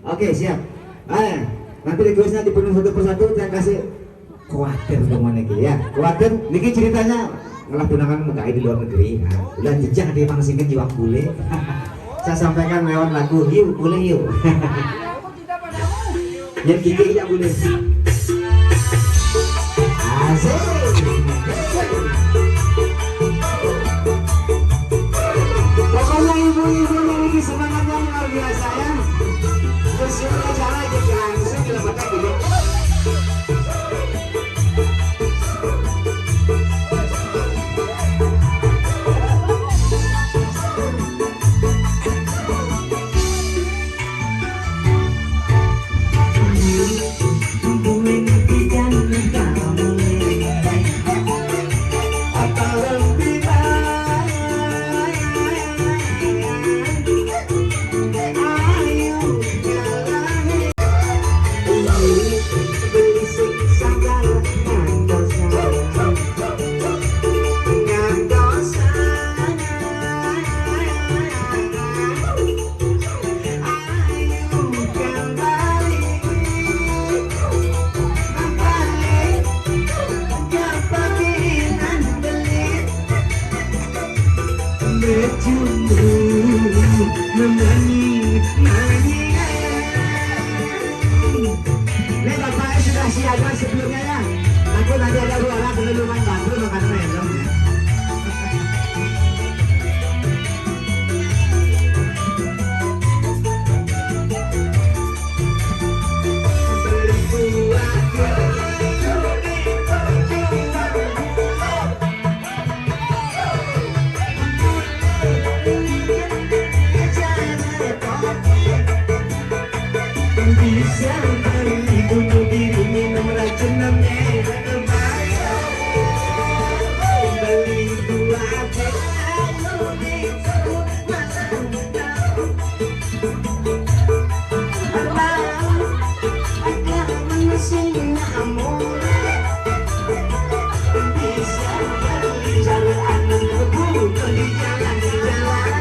Oke, siap. Nanti requestnya dipenuhi satu persatu, saya kasih khawatir teman niki ya. Khawatir niki ceritanya ngalah tunangan muka di luar negeri. Nah, udah jejak di pangsingkan jiwa bule. Saya sampaikan lewat lagu yuk boleh yuk. Yang gigi ya boleh. Asik. Pokoknya ibu-ibu memiliki semangat yang luar biasa ya. Bersyukur cara jadi langsung dilepaskan dulu. Siaga sebelumnya ya, aku nanti ada ruangan pengumuman baru makan random ya. Bisa bunuh diri minum racun namanya berbahaya. Beli dua kalau itu masa agak mesin amor. Bisa beli jalan anak kebuka di jalan-jalan.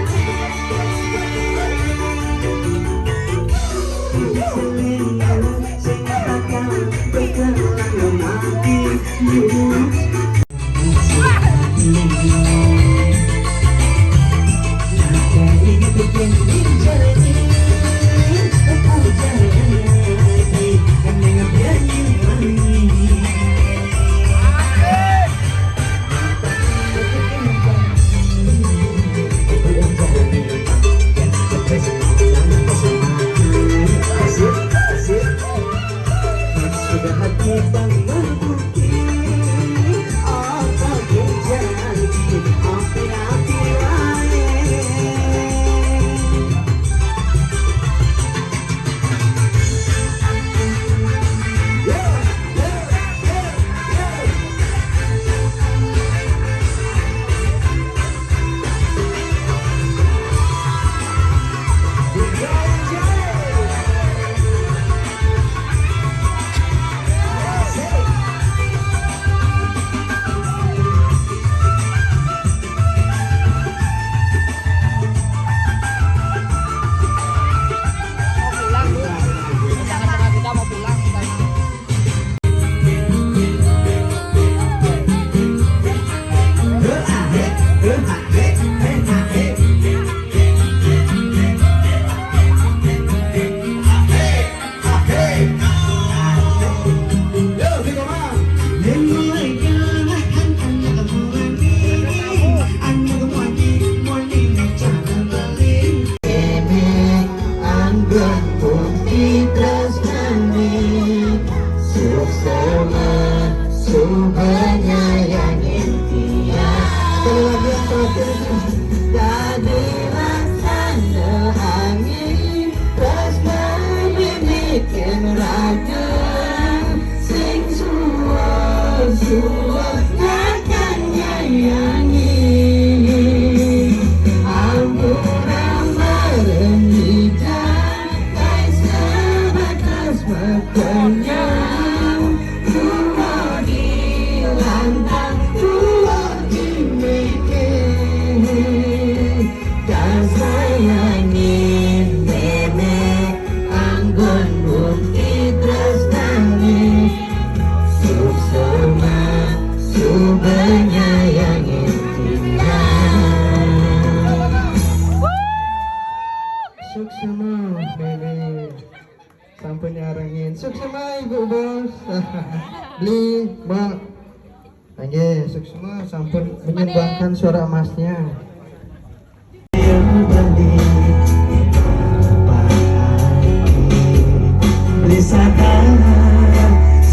Nenek sampun nyarengin suksema ibu bos. Beli mbak Oke, suksema sampun menyumbangkan suara emasnya.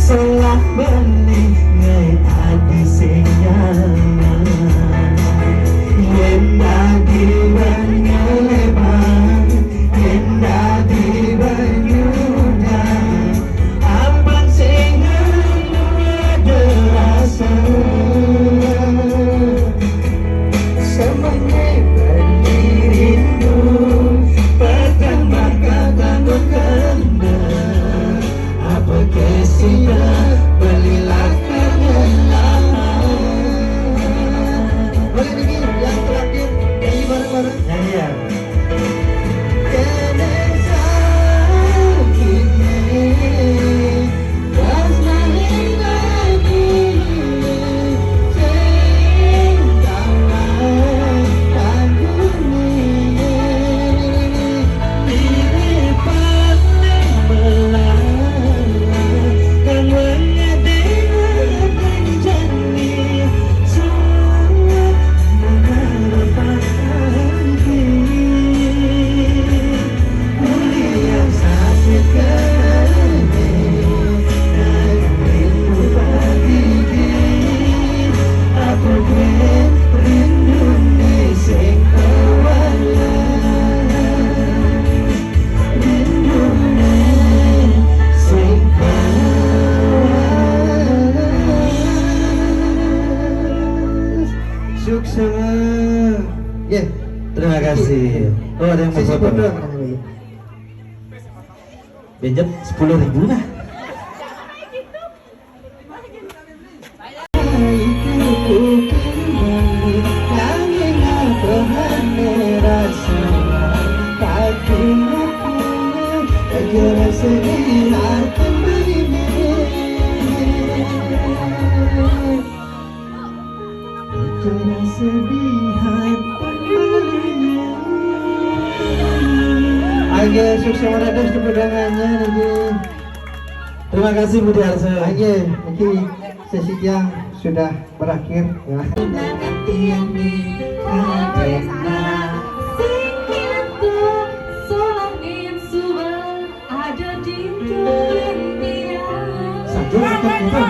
Selah benih ngai adi senyangan Yenda di banyaleban Yenda di banyudan Abang sengan derasa Semuanya berdirimu Petang maka tanggung kanda Apa kesina belilah kangelan Boleh nih yang terakhir nyanyi bareng-bareng. Nyanyi ya Suksema. Ya, Terima kasih. Oh ada yang mau sisi foto foto. Pinjam 10.000 lah Oke, suksema dados tepuk tangannya nih. Terima kasih Budi Arso. Oke, ini sesi yang sudah berakhir ya. Satu tetap itu.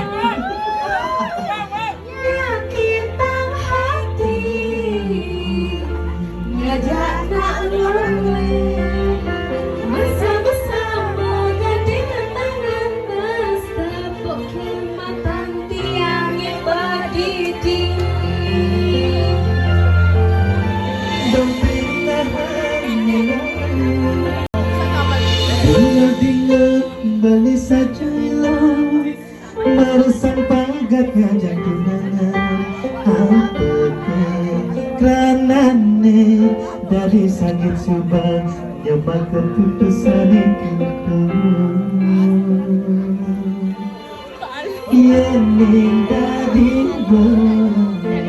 Bali saja ilang Marusan pagat ngajak tunangan Ampeke Kranane Dari sakit subang Nyoba keputusan itu Yening dari bumi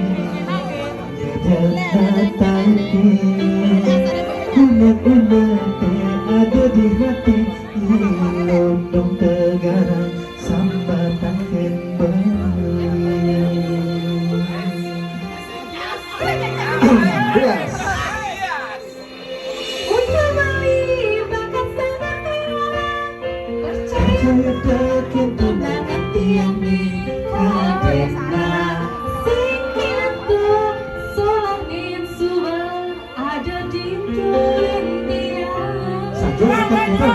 Nyajak tadi Unek-unek ada di hati Lodong tegara sambatan kembali Yes. Percaya tekin tunangan tiang di kadena Satu tetap itu.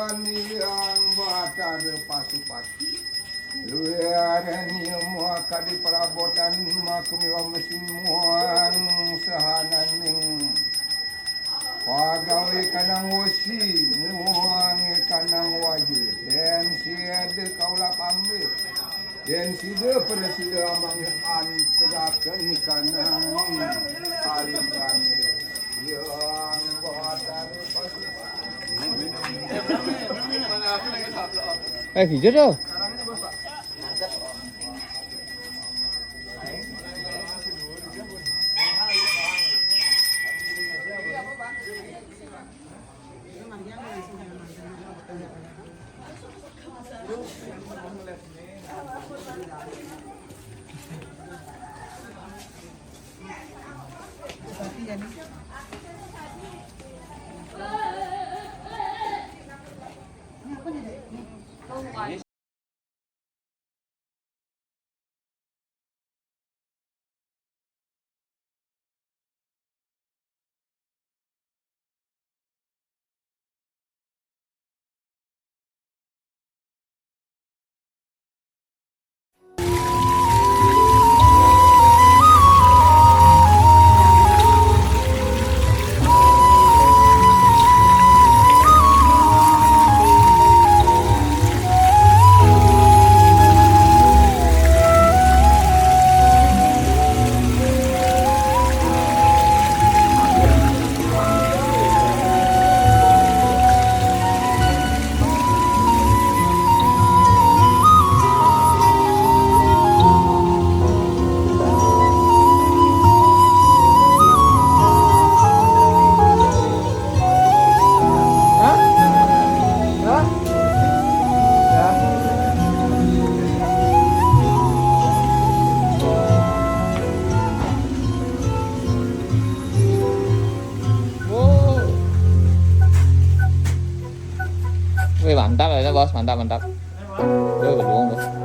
yang batar pasupati luarani muaka di perabotan makumiwa mesin muang sahananing pagawe kanang wasi muang kanang wajib dan siade kaula pambe dan sida presida mangian tegakkan kanang alibane yang batar pasupati Video dong. Wih, mantap ya bos, mantap. Wih, beruang tuh.